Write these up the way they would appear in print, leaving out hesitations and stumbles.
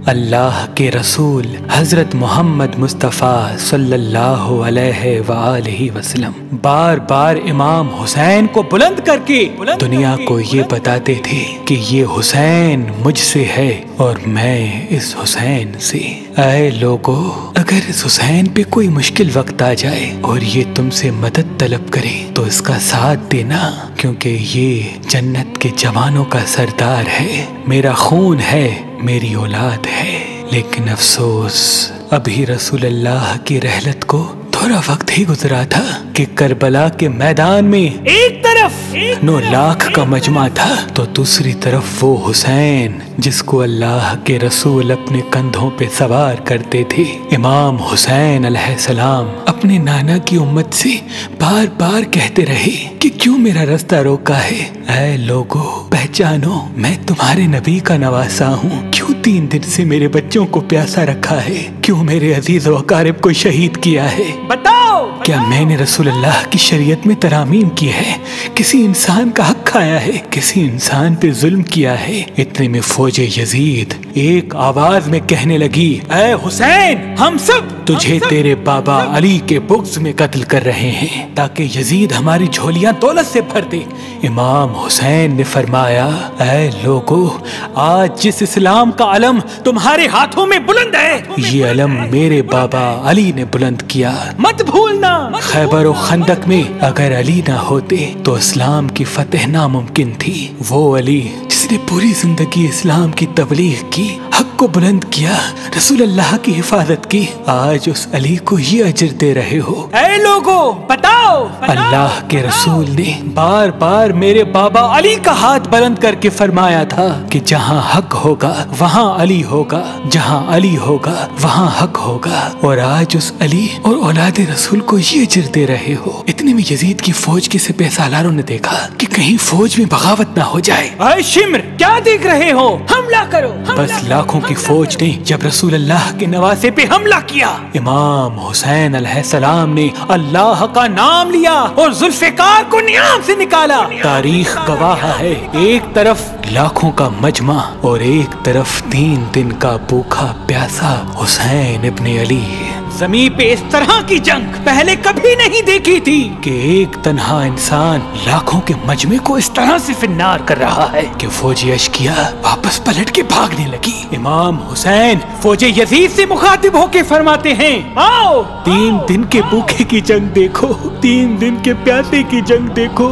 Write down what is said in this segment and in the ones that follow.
अल्लाह के रसूल हजरत मोहम्मद मुस्तफ़ा सल्लल्लाहु अलैहि वसल्लम बार बार इमाम हुसैन को बुलंद करके दुनिया को ये बताते थे कि ये हुसैन मुझसे है और मैं इस हुसैन से। ऐ लोगो, अगर इस हुसैन पे कोई मुश्किल वक्त आ जाए और ये तुमसे मदद तलब करे तो इसका साथ देना, क्योंकि ये जन्नत के जवानों का सरदार है, मेरा खून है, मेरी औलाद है। लेकिन अफसोस अभी रसूलुल्लाह की रहलत को थोड़ा वक्त ही गुजरा था कि करबला के मैदान में एक तरफ 9 लाख का मजमा था तो दूसरी तरफ वो हुसैन जिसको अल्लाह के रसूल अपने कंधों पे सवार करते थे। इमाम हुसैन अलैहिस्सलाम अपने नाना की उम्मत से बार बार कहते रहे कि क्यों मेरा रास्ता रोका है। ऐ लोगो, पहचानो, मैं तुम्हारे नबी का नवासा हूँ। क्यों 3 दिन से मेरे बच्चों को प्यासा रखा है? क्यों मेरे अजीज व अकारिब को शहीद किया है? बताओ, क्या मैंने रसूलुल्लाह की शरीयत में तरामीम की है? किसी इंसान का हक खाया है? किसी इंसान पे जुल्म किया है? इतने में फौजे यजीद एक आवाज में कहने लगी, ऐ हुसैन, हम सब तुझे तेरे बाबा अली के बुग़्ज़ में कत्ल कर रहे हैं ताकि यजीद हमारी झोलियां दौलत से भर दे। इमाम हुसैन ने फरमाया, ऐ लोगो, आज जिस इस्लाम का अलम तुम्हारे हाथों में बुलंद है, ये अलम मेरे बाबा अली ने बुलंद किया। मत भूलना, खैबर और खंदक में अगर अली ना होते तो इस्लाम की फतेह नामुमकिन थी। वो अली जिसने पूरी जिंदगी इस्लाम की तबलीग की, हक को बुलंद किया, रसूलुल्लाह की हिफाजत की, आज उस अली को ये अजर दे रहे हो। ऐ लोगो, बताओ, अल्लाह के रसूल ने बार बार मेरे बाबा अली का हाथ बुलंद करके फरमाया था कि जहाँ हक होगा वहाँ अली होगा, जहाँ अली होगा वहाँ हक होगा। और आज उस अली और औलाद रसूल को ये अजर दे रहे हो। इतने में यजीद की फौज के सिपह सालारों ने देखा कि कहीं फौज में बगावत ना हो जाए। ऐ शिम्र, क्या देख रहे हो? हमला करो। बस लाखों की फौज ने जब रसूलुल्लाह के नवासे पे हमला किया, इमाम हुसैन अलैहिस्सलाम ने अल्लाह का नाम लिया और जुल्फ़िकार को नियाम से निकाला। तारीख गवाह है, एक तरफ लाखों का मजमा और एक तरफ 3 दिन का भूखा प्यासा हुसैन इब्ने अली। ज़मीं पे इस तरह की जंग पहले कभी नहीं देखी थी कि एक तन्हा इंसान लाखों के मजमे को इस तरह से फिन्नार कर रहा है कि फौजी अश्किया वापस पलट के भागने लगी। इमाम हुसैन फौजे यजीद से मुखातिब होके फरमाते हैं, आओ, 3 दिन के भूखे की जंग देखो, 3 दिन के प्यासे की जंग देखो,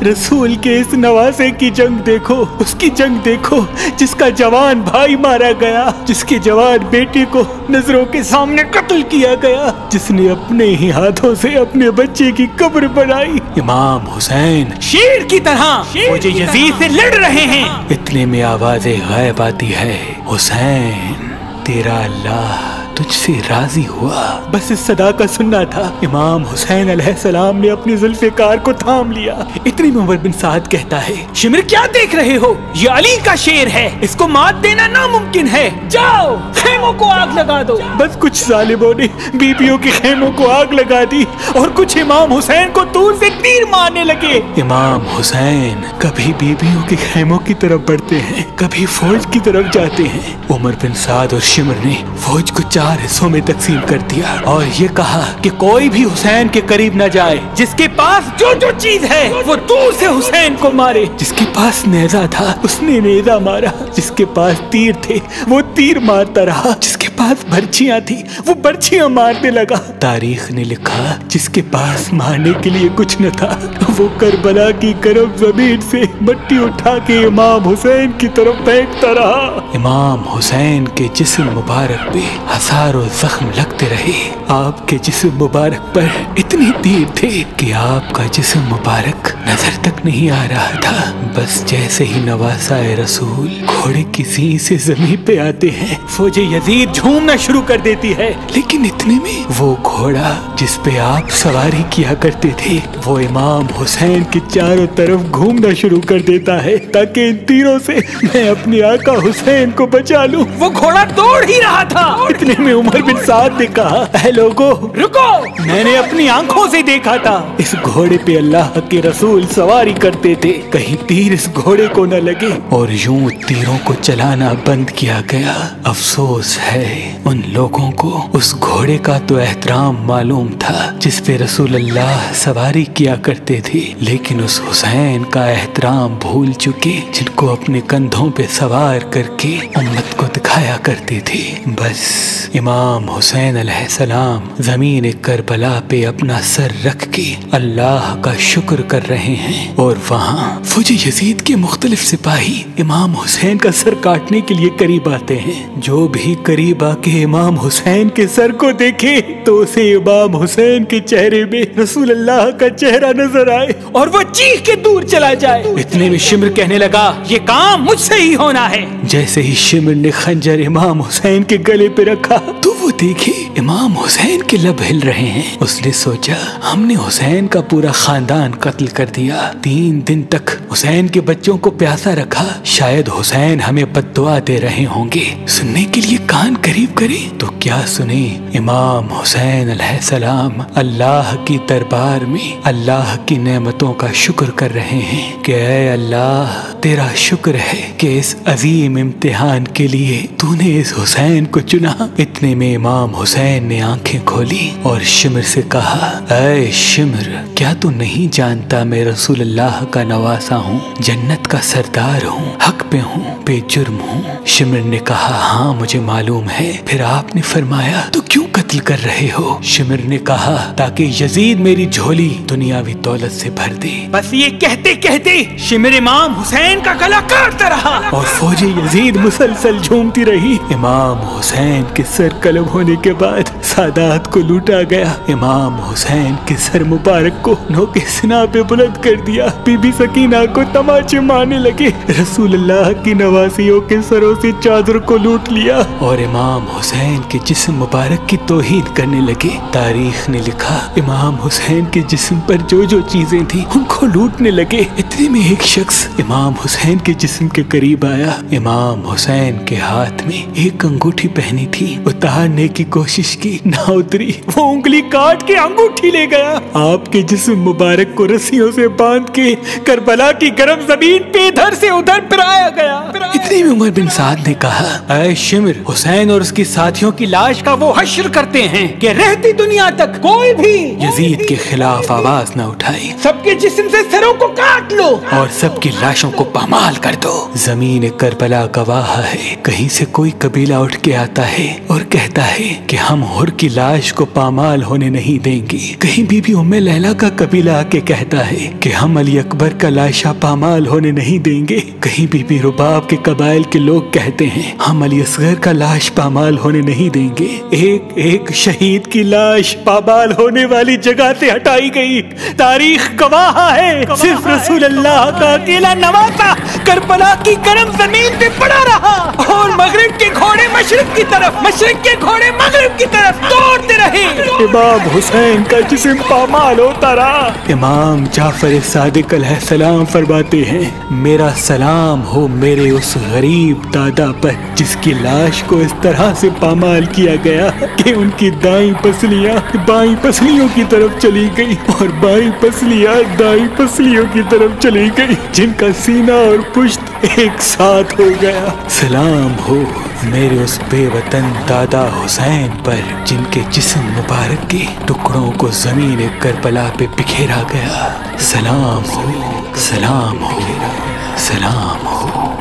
रसूल के इस नवासे की जंग देखो, उसकी जंग देखो जिसका जवान भाई मारा गया, जिसके जवान बेटे को नजरों के सामने कत्ल किया गया, जिसने अपने ही हाथों से अपने बच्चे की कब्र बनाई। इमाम हुसैन शेर की तरह फौजे यजीद से लड़ रहे हैं। इतने में आवाज़े गैब आती है, हुसैन, तेरा अल्लाह तुझसे राजी हुआ। बस इस सदा का सुनना था। इमाम हुसैन अलैहिस्सलाम ने अपनी जुल्फ़िकार को थाम लिया। इतनी में उमर बिन साद कहता है, शिमर, क्या देख रहे हो? ये अली का शेर है, इसको मात देना नामुमकिन है। जाओ, खेमों को आग लगा दो। बस कुछ जालिमों ने बीबियों के खेमों को आग लगा दी और कुछ इमाम हुसैन को दूर से तीर मारने लगे। इमाम हुसैन कभी बीबियों के खेमों की तरफ बढ़ते हैं, कभी फौज की तरफ जाते हैं। उमर बिन साद और शिमर ने फौज को 4 हिस्सों में तकसीम कर दिया और ये कहा कि कोई भी हुसैन के करीब न जाए, जिसके पास जो जो चीज है वो दूर से हुसैन को मारे। जिसके पास नेजा था उसने नेजा मारा, जिसके पास तीर थे वो तीर मारता रहा, जिसके पास बर्छियां थी वो बर्छियां मारने लगा। तारीख ने लिखा, जिसके पास मारने के लिए कुछ न था वो करबला की गर्म जमीन से मट्टी उठा के इमाम हुसैन की तरफ फेंकता रहा। इमाम हुसैन के जिस्म मुबारक पे हजारों जख्म लगते रहे। आपके जिस्म मुबारक पर इतने तीर थे कि आपका जिस्म मुबारक नजर तक नहीं आ रहा था। बस जैसे ही नवासाए रसूल घोड़े की सींग से जमीन पे आते हैं, फौजे यजीद झूमना शुरू कर देती है। लेकिन इतने में वो घोड़ा जिस पे आप सवारी किया करते थे वो इमाम हुसैन के चारों तरफ घूमना शुरू कर देता है ताकि इन तीरों से मैं अपने आका हुसैन को बचा लूं। वो घोड़ा दौड़ ही रहा था। इतने में उमर बिन साद ने कहा, ऐ लोगो रुको, मैंने अपनी आंखों से देखा था इस घोड़े पे अल्लाह के रसूल सवारी करते थे, कहीं तीर इस घोड़े को न लगे और यूं तीरों को चलाना बंद किया गया। अफसोस है उन लोगों को उस घोड़े का तो एहतराम मालूम था जिस पे रसूल अल्लाह सवारी किया करते थे, लेकिन उस हुसैन का एहतराम भूल चुके जिनको अपने कंधों पे सवार करके उम्मत को दिखाया करते थे। बस इमाम हुसैन अलैहिस्सलाम जमीन करबला पे अपना सर रख के अल्लाह का शुक्र कर रहे हैं और वहाँ फौजी यजीद के मुख्तलिफ सिपाही इमाम हुसैन का सर काटने के लिए करीब आते हैं। जो भी करीब आके इमाम हुसैन के सर को देखे तो उसे इमाम हुसैन के चेहरे में रसूल अल्लाह का चेहरा नजर आए और वो चीख के दूर चला जाए। इतने में शिमर कहने लगा, ये काम मुझसे ही होना है। जैसे ही शिमर ने खंजर इमाम हुसैन के गले पे रखा तो वो देखे इमाम हुसैन के लब हिल रहे हैं। उसने सोचा, हमने हुसैन का पूरा खानदान कत्ल कर दिया, 3 दिन तक हुसैन के बच्चों को प्यासा रखा, शायद हुसैन हमें बद्दुआ दे रहे होंगे। सुनने के लिए कान करीब करे तो क्या सुने, इमाम हुसैन अलैहिस्सलाम अल्लाह की दरबार में अल्लाह की नेमतों का शुक्र कर रहे हैं कि ऐ अल्लाह तेरा शुक्र है कि इस अजीम इम्तिहान के लिए तूने इस हुसैन को चुना। इतने में इमाम हुसैन ने आंखें खोली और शिमर से कहा, ऐ शिमर क्या तू नहीं जानता मैं रसूल अल्लाह का नवासा हूँ, जन्नत का सरदार हूँ, हक पे हूँ, बेजुर्म हूँ। शिमर ने कहा, हाँ मुझे मालूम है। फिर आपने फरमाया तो क्यों कत्ल कर रहे हो? शिमर ने कहा, ताकि यजीद मेरी झोली दुनियावी दौलत से भर दे। बस ये कहते कहते शिमर इमाम हुसैन का गला काटता रहा और फौजी यजीद मुसलसल झूमती रही। इमाम हुसैन के सर कलम होने के बाद सादात को लूटा गया। इमाम हुसैन के सर मुबारक को नोके सिना पे बुलंद कर दिया। बीबी सकीना को तमाचे मारने लगे। रसूल अल्लाह की नवासियों के सरों से चादर को लूट लिया और इमाम हुसैन के जिस्म मुबारक की तौहीन करने लगे। तारीख ने लिखा, इमाम हुसैन के जिस्म पर जो जो चीजें थी उनको लूटने लगे। इतने में एक शख्स इमाम हुसैन के जिस्म के करीब आया। इमाम हुसैन के हाथ में एक अंगूठी पहनी थी, उतारने की कोशिश की, ना उतरी। वो उंगली काट के अंगूठी ले गया। आपके जिस्म मुबारक को रस्सियों से बांध के करबला की गर्म जमीन पे इधर से उधर फिराया गया। इतने में उमर बिन साद ने कहा, ऐ शिमर हुसैन और उसके साथियों की लाश का वो हश्र करते हैं कि रहती दुनिया तक कोई भी यजीद के खिलाफ आवाज न उठाए। सबके जिस्म से सरों को काट लो और सबकी लाशों को पामाल कर दो। जमीन करबला गवाह है, कहीं से कोई कबीला उठ के आता है और कहता है कि हम हुर की लाश को पामाल होने नहीं देंगे। कहीं बीबी उम्मे लैला का कबीला आके कहता है कि हम अली अकबर का लाशा पामाल होने नहीं देंगे। कहीं बीबी रुबाब के कबाइल के लोग कहते हैं हम अली असगर का लाश पामाल होने नहीं देंगे। एक एक शहीद की लाश पामाल होने वाली जगह से हटाई गई। तारीख गवाह है, सिर्फ रसूल अल्लाह का अकेला नवासा करबला की गर्म जमीन पे पड़ा रहा और मगरिब के घोड़े मशरिक की तरफ, मशरिक के घोड़े मगरिब की तरफ दौड़ते रहे। इमाम हुसैन का जिस्म पामाल होता रहा। इमाम जाफर सादिक अलैहिस्सलाम फरमाते हैं, मेरा सलाम हो मेरे उस गरीब दादा पर जिसकी लाश को इस तरह से पामाल किया गया कि उनकी दाईं पसलियां बाईं पसलियों की तरफ चली गई और बाईं पसलियां दाईं पसलियों की तरफ चली गई, जिनका सीना और पुश्त एक साथ हो गया। सलाम हो मेरे उस बेवतन दादा हुसैन पर जिनके जिस्म मुबारक के टुकड़ों को जमीन करबला पे बिखेरा गया। सलाम हो, सलाम हो, सलाम हो।